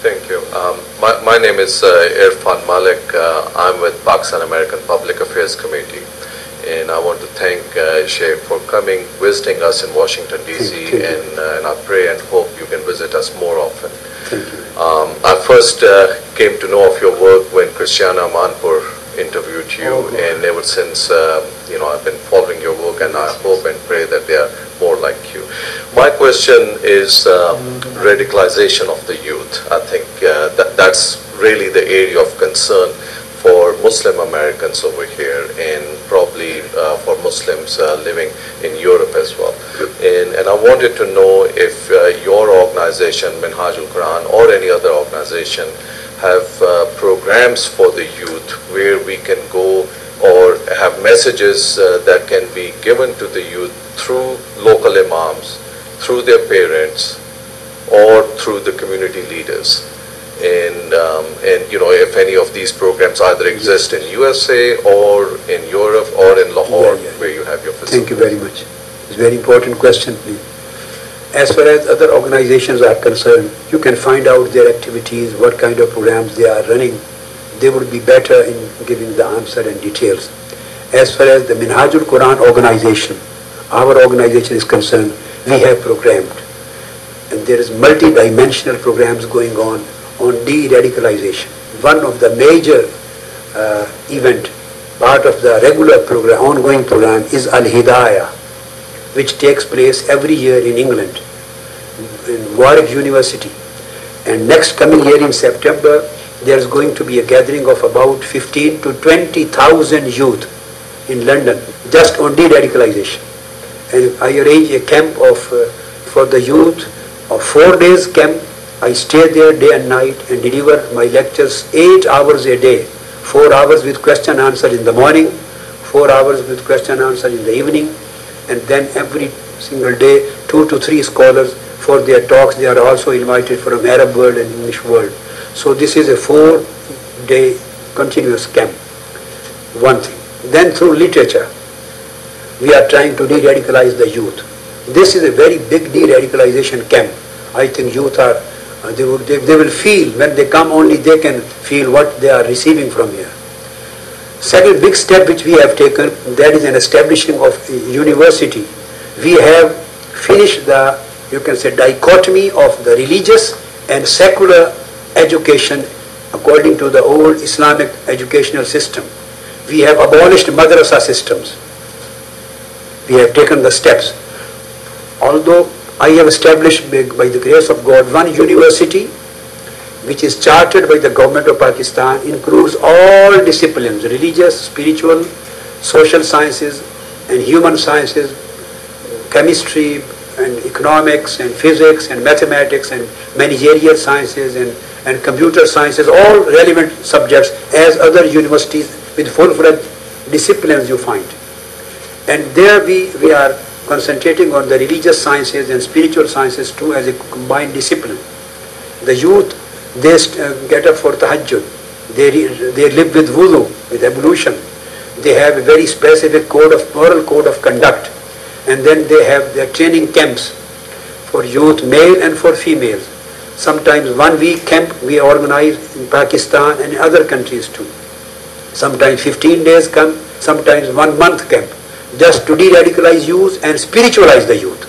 Thank you. My name is Irfan Malik. I'm with Pakistan American Public Affairs Committee. And I want to thank Shaykh for coming, visiting us in Washington, D.C. And I pray and hope you can visit us more often. Thank you. I first came to know of your work when Christiana Manpur interviewed you, and ever since, I've been following your work, and I hope and pray that they are more like you. My question is radicalization of the youth. I think that's really the area of concern for Muslim Americans over here, and probably for Muslims living in Europe as well. And I wanted to know if your organization, Minhajul Quran, or any other organization, have programs for the youth where we can go, or have messages that can be given to the youth through local imams, through their parents, or through the community leaders. And if any of these programs either exist in USA or in Europe or in Lahore, where you have your facilities. Thank you very much. It's a very important question, please. As far as other organizations are concerned, you can find out their activities, what kind of programs they are running. They would be better in giving the answer and details. As far as the Minhajul Quran organization, our organization is concerned, we have programmed. And there is multi-dimensional programs going on de-radicalization. One of the major event, part of the regular program, ongoing program, is Al-Hidayah, which takes place every year in England, in Warwick University. And next coming year in September, there is going to be a gathering of about 15 to 20,000 youth in London, just on de-radicalization. And I arrange a camp for the youth, of 4 days camp. I stay there day and night and deliver my lectures 8 hours a day, 4 hours with question answer in the morning, 4 hours with question answer in the evening, and then every single day 2 to 3 scholars for their talks. They are also invited from Arab world and English world. So this is a 4-day continuous camp, one thing. Then through literature, we are trying to de-radicalize the youth. This is a very big de-radicalization camp. I think youth are, they will feel, when they come only they can feel what they are receiving from here. Second big step which we have taken, that is an establishing of a university. We have finished the, you can say, dichotomy of the religious and secular education according to the old Islamic educational system. We have abolished madrasa systems. We have taken the steps. Although I have established, by the grace of God, one university which is chartered by the government of Pakistan, includes all disciplines, religious, spiritual, social sciences and human sciences, chemistry and economics and physics and mathematics and managerial sciences and computer sciences, all relevant subjects as other universities with full-fledged disciplines you find. And there we are concentrating on the religious sciences and spiritual sciences too as a combined discipline. The youth, they get up for tahajjud. They live with wudu, with ablution. They have a very specific moral code of conduct. And then they have their training camps for youth, male and for females. Sometimes 1 week camp we organize in Pakistan and in other countries too. Sometimes 15 days camp, sometimes 1 month camp, just to de-radicalize youth and spiritualize the youth.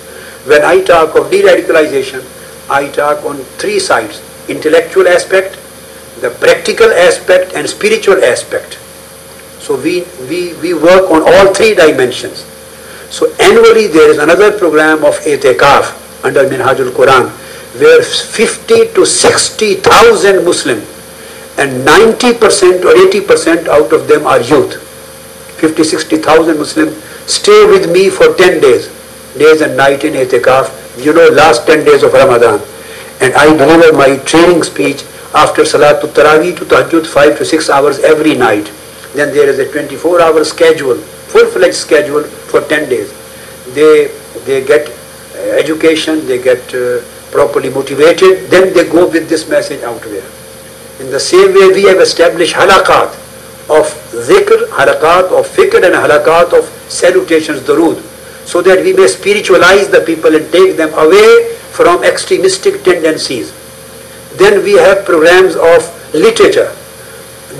When I talk of de-radicalization, I talk on 3 sides: intellectual aspect, the practical aspect, and spiritual aspect. So we work on all 3 dimensions. So annually there is another program of itikaf under Minhajul Quran, where 50 to 60,000 Muslims and 90% or 80% out of them are youth. 50-60,000 Muslims stay with me for 10 days and night in itikaf, last 10 days of Ramadan. And I deliver my training speech after Salatul Tarawih to Tahajjud 5 to 6 hours every night. Then there is a 24-hour schedule, full-fledged schedule for 10 days. They get education, they get properly motivated, then they go with this message out there. In the same way, we have established halaqat of zikr, halaqat of fikr, and halaqat of salutations, durood, so that we may spiritualize the people and take them away from extremistic tendencies. Then we have programs of literature,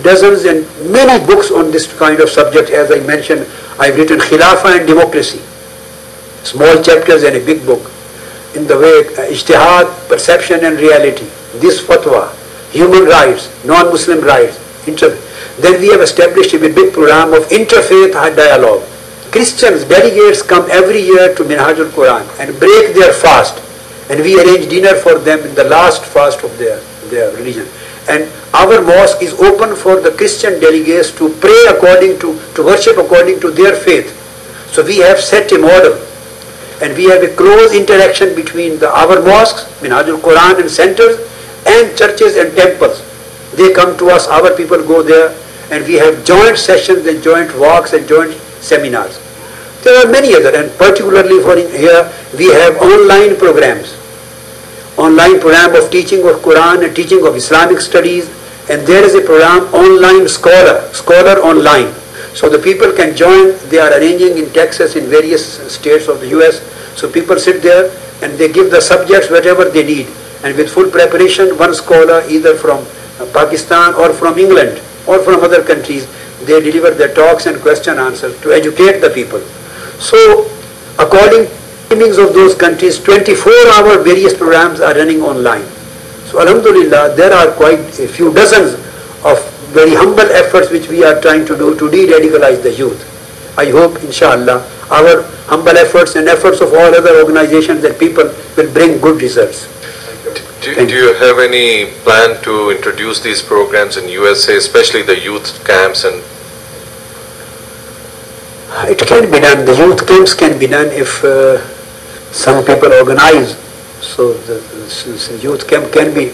dozens and many books on this kind of subject. As I mentioned, I've written Khilafah and Democracy, small chapters and a big book, in the way Ijtihad, perception and reality, this fatwa, human rights, non-Muslim rights. Then we have established a big program of interfaith dialogue. Christians, delegates come every year to Minhajul Quran and break their fast, and we arrange dinner for them in the last fast of their religion. And our mosque is open for the Christian delegates to pray according to worship according to their faith. So we have set a model, and we have a close interaction between our mosques, Minhajul Quran and centers, and churches and temples. They come to us, our people go there, and we have joint sessions and joint walks and joint seminars. There are many other, and particularly for here, we have online programs. Online program of teaching of Quran and teaching of Islamic studies, and there is a program online scholar online. So the people can join. They are arranging in Texas, in various states of the US. So people sit there and they give the subjects whatever they need. And with full preparation, one scholar either from Pakistan or from England or from other countries, they deliver their talks and question answers to educate the people. So according to timings of those countries, 24-hour various programs are running online. So alhamdulillah, there are quite a few dozens of very humble efforts which we are trying to do to de-radicalize the youth. I hope, inshallah, our humble efforts and efforts of all other organizations and people will bring good results. Do you have any plan to introduce these programs in USA, especially the youth camps? And it can be done. The youth camps can be done if some people organize. So the youth camp can be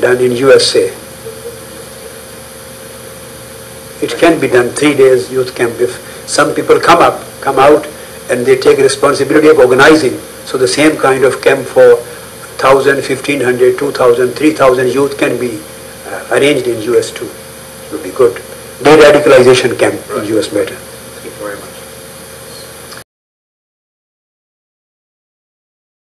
done in USA. It can be done 3 days youth camp if some people come out and they take responsibility of organizing. So the same kind of camp for 1,000, 1,500, 2,000, 3,000 youth can be arranged in US too. It would be good. De-radicalization camp in US better.